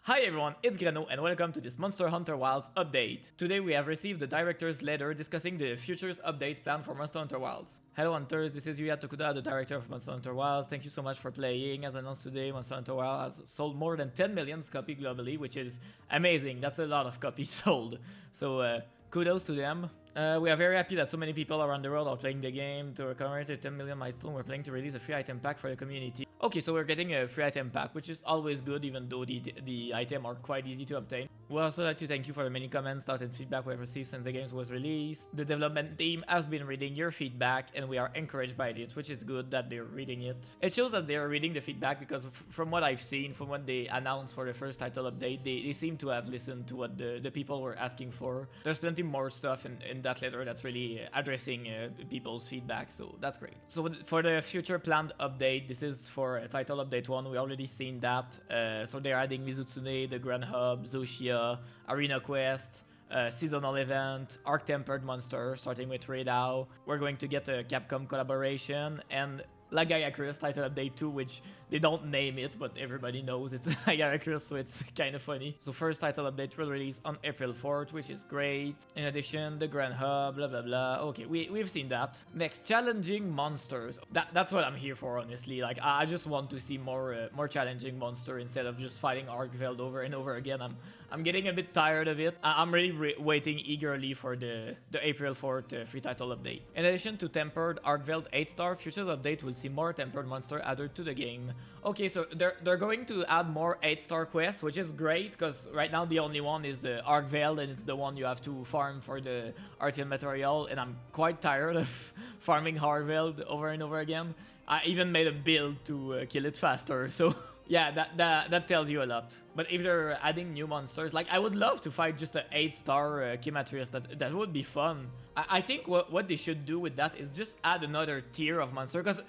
Hi everyone, it's Grano and welcome to this Monster Hunter Wilds update. Today we have received the director's letter discussing the future's update plan for Monster Hunter Wilds. Hello Hunters, this is Yuya Tokuda, the director of Monster Hunter Wilds. Thank you so much for playing. As announced today, Monster Hunter Wilds has sold more than 10 million copies globally, which is amazing. That's a lot of copies sold. So kudos to them. We are very happy that so many people around the world are playing the game. To commemorate the 10 million milestone, we're planning to release a free item pack for the community. Okay, so we're getting a free item pack, which is always good, even though the items are quite easy to obtain. We'd also like to thank you for the many comments, thoughts, and feedback we have received since the game was released. The development team has been reading your feedback, and we are encouraged by this, which is good that they're reading it. It shows that they're reading the feedback because from what I've seen, from what they announced for the first title update, they seem to have listened to what the people were asking for. There's plenty more stuff in that letter that's really addressing people's feedback, so that's great. So for the future planned update, this is for title update 1. We already seen that. So they're adding Mizutsune, the Grand Hub, Zoshia, Arena Quest, seasonal event, Arc Tempered Monster, starting with Raidao. We're going to get a Capcom collaboration and Lagiacrus title update 2, which they don't name it, but everybody knows it's Lagiacrus, so it's kind of funny. So first title update will release on April 4th, which is great. In addition, the Grand Hub, blah blah blah. Okay, we've seen that. Next, challenging monsters. That's what I'm here for, honestly. Like, I just want to see more challenging monster instead of just fighting Arkveld over and over again. I'm getting a bit tired of it. I'm really waiting eagerly for the April 4th free title update. In addition to Tempered Arkveld 8-star, Futures update will see more Tempered monster added to the game. Okay, so they're going to add more 8-star quests, which is great, because right now the only one is the Arkveld, and it's the one you have to farm for the RTL material, and I'm quite tired of farming Arkveld over and over again. I even made a build to kill it faster, so yeah, that tells you a lot. But if they're adding new monsters, like, I would love to fight just an 8-star Kimatrius. That would be fun. I think what they should do with that is just add another tier of monster, because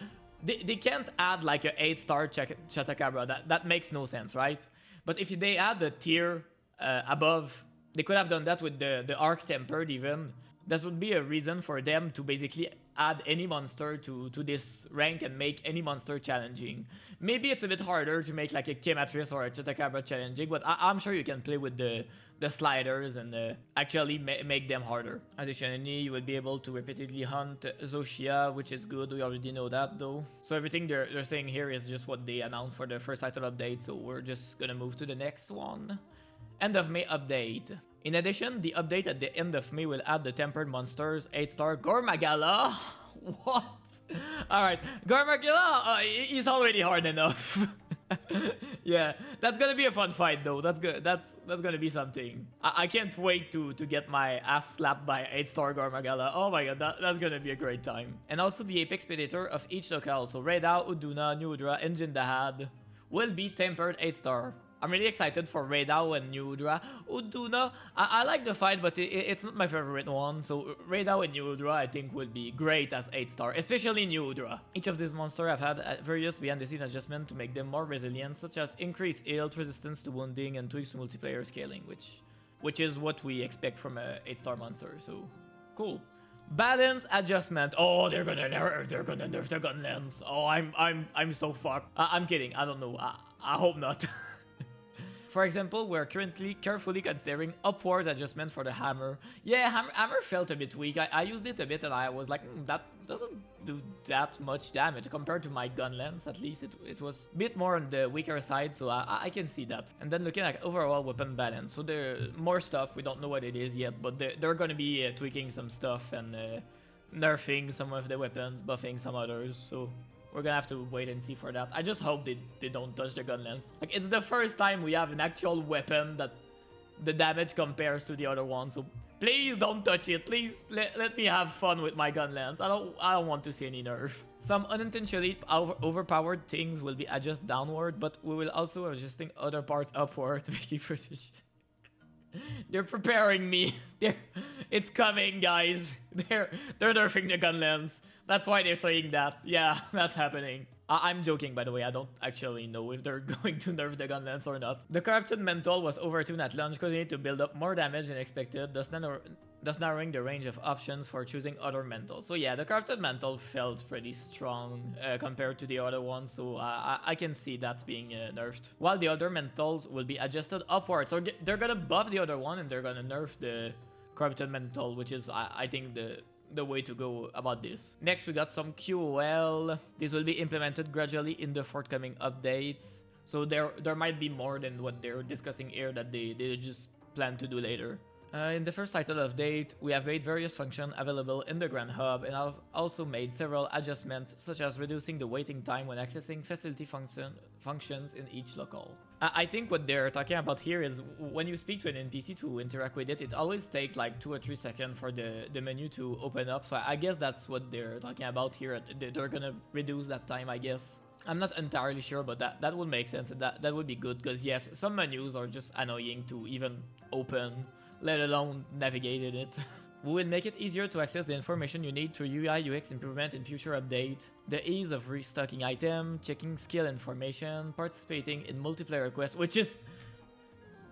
they can't add like an 8-star Chatakabra. That makes no sense, right? But if they add a tier above, they could have done that with the Arc Tempered even. That would be a reason for them to basically add any monster to this rank and make any monster challenging. Maybe it's a bit harder to make like a Kimatrius or a Chatakabra challenging, but I'm sure you can play with the sliders and actually make them harder. Additionally, you will be able to repeatedly hunt Zoshia, which is good. We already know that though. So everything they're saying here is just what they announced for the first title update, so we're just gonna move to the next one. End of May update. In addition, the update at the end of May will add the Tempered Monsters 8-star Gormagala. What? Alright, Gormagala, he's already hard enough. Yeah, that's gonna be a fun fight though. That's good. That's gonna be something. I can't wait to get my ass slapped by 8-star Gormagala. Oh my god, that's gonna be a great time. And also the Apex Predator of each locale, so Raidao, Uduna, New Udra, and Jindahad will be Tempered 8-star. I'm really excited for Raidao and New Udra. Uduna, I like the fight, but it's not my favorite one. So Raidao and New Udra, I think, would be great as 8-star, especially New Udra. Each of these monsters have had various behind-the-scenes adjustments to make them more resilient, such as increased health, resistance to wounding, and tweaks to multiplayer scaling, which is what we expect from a 8-star monster. So cool. Balance adjustment. Oh, they're gonna nerf the Gunlance. Oh, I'm so fucked. I'm kidding. I don't know. I hope not. For example, we're currently carefully considering upward adjustment for the hammer. Yeah, hammer felt a bit weak. I used it a bit and I was like, that doesn't do that much damage compared to my gun lens. At least it was a bit more on the weaker side, so I can see that. And then looking at overall weapon balance. So there's more stuff, we don't know what it is yet, but they're gonna be tweaking some stuff and nerfing some of the weapons, buffing some others, so we're gonna have to wait and see for that. I just hope they don't touch the gun lens. Like, it's the first time we have an actual weapon that the damage compares to the other one. So please don't touch it. Please let me have fun with my gun lens. I don't want to see any nerf. Some unintentionally overpowered things will be adjusted downward, but we will also adjusting other parts upward to make it precision. They're preparing me. It's coming, guys. They're nerfing the gun lens. That's why they're saying that. Yeah, that's happening. I'm joking, by the way. I don't actually know if they're going to nerf the gun lance or not. The corrupted mental was overtuned at launch because they need to build up more damage than expected, thus narrowing the range of options for choosing other mentals. So yeah, the corrupted mental felt pretty strong compared to the other ones, so I can see that being nerfed. While the other mentals will be adjusted upwards, so they're gonna buff the other one and they're gonna nerf the corrupted mental, which is I think the way to go about this. Next, we got some QOL. This will be implemented gradually in the forthcoming updates. So there might be more than what they're discussing here that they just plan to do later. In the first title update, we have made various functions available in the Grand Hub, and I've also made several adjustments, such as reducing the waiting time when accessing facility functions in each local. I think what they're talking about here is when you speak to an NPC to interact with it, it always takes like 2 or 3 seconds for the menu to open up. So I guess that's what they're talking about here. They're gonna reduce that time, I guess. I'm not entirely sure, but that would make sense, and that would be good, because yes, some menus are just annoying to even open, let alone navigate in it. We will make it easier to access the information you need through UI UX improvement in future update. The ease of restocking item, checking skill information, participating in multiplayer quests, which is...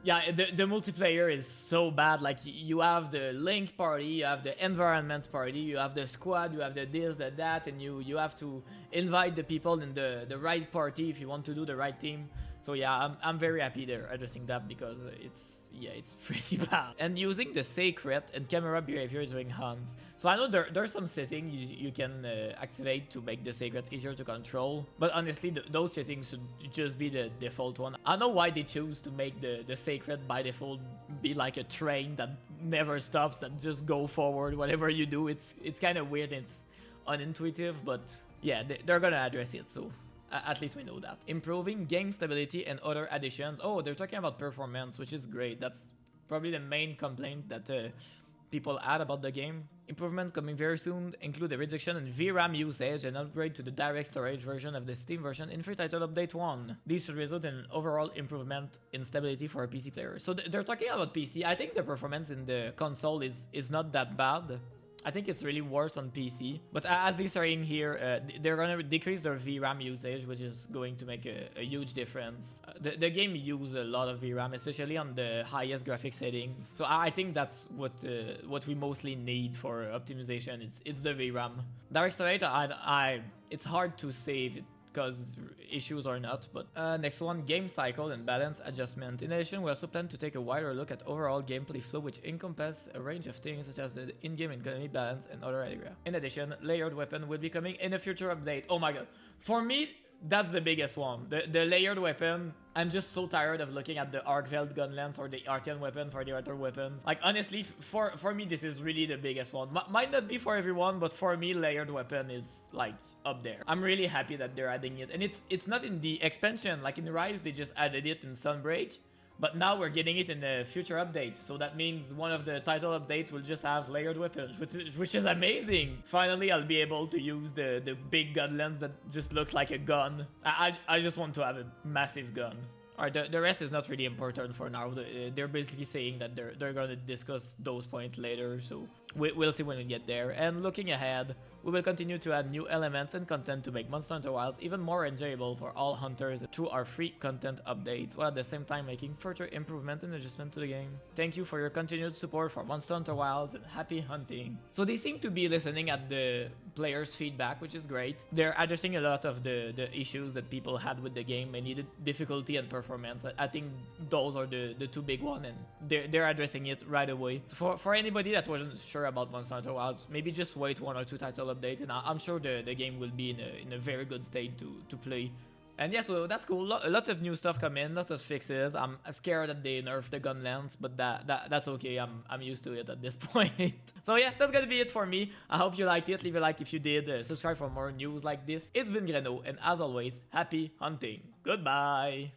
Yeah, the multiplayer is so bad. Like, you have the link party, you have the environment party, you have the squad, you have the this, the that, and you have to invite the people in the right party if you want to do the right team. So yeah, I'm very happy they're addressing that, because it's pretty bad. And using the secret and camera behavior during hunts. So I know there's some settings you can activate to make the secret easier to control, but honestly those settings should just be the default one. I don't know why they choose to make the secret by default be like a train that never stops, that just go forward whatever you do. It's kind of weird, it's unintuitive, but yeah, they're gonna address it, so at least we know that. Improving game stability and other additions. Oh, they're talking about performance, which is great. That's probably the main complaint that people had about the game. Improvements coming very soon include a reduction in VRAM usage and upgrade to the direct storage version of the Steam version in Free Title Update 1. These should result in an overall improvement in stability for PC players. So they're talking about PC. I think the performance in the console is not that bad. I think it's really worse on PC, but as they're saying here, they're gonna decrease their VRAM usage, which is going to make a huge difference. The game uses a lot of VRAM, especially on the highest graphic settings. So I think that's what we mostly need for optimization. It's the VRAM. Direct storage, it's hard to save because issues or not, but next one, game cycle and balance adjustment. In addition, we also plan to take a wider look at overall gameplay flow, which encompasses a range of things such as the in-game economy balance and other areas. In addition, layered weapon will be coming in a future update. Oh my god, for me that's the biggest one. The layered weapon, I'm just so tired of looking at the Arcveld gun lance or the Artian weapon for the other weapons. Like, honestly, for me, this is really the biggest one. Might not be for everyone, but for me, layered weapon is, like, up there. I'm really happy that they're adding it. And it's not in the expansion. Like, in Rise, they just added it in Sunbreak. But now we're getting it in the future update, so that means one of the title updates will just have layered weapons, which is amazing. Finally, I'll be able to use the big gun lens that just looks like a gun. I just want to have a massive gun. Alright, the rest is not really important for now. They're basically saying that they're gonna discuss those points later, so we'll see when we get there. And looking ahead, we will continue to add new elements and content to make Monster Hunter Wilds even more enjoyable for all hunters through our free content updates, while at the same time making further improvement and adjustment to the game. Thank you for your continued support for Monster Hunter Wilds, and happy hunting. So they seem to be listening at the players' feedback, which is great. They're addressing a lot of the issues that people had with the game, mainly the difficulty and performance. I think those are the two big ones, and they're addressing it right away. For anybody that wasn't sure about Monster Hunter Wilds, maybe just wait 1 or 2 title update, and I'm sure the game will be in a very good state to play. And yeah, so that's cool. Lots of new stuff come in, lots of fixes. I'm scared that they nerf the gun lance, but that's okay. I'm used to it at this point. So yeah, that's gonna be it for me. I hope you liked it. Leave a like if you did. Subscribe for more news like this. It's been Greno, and as always, happy hunting. Goodbye.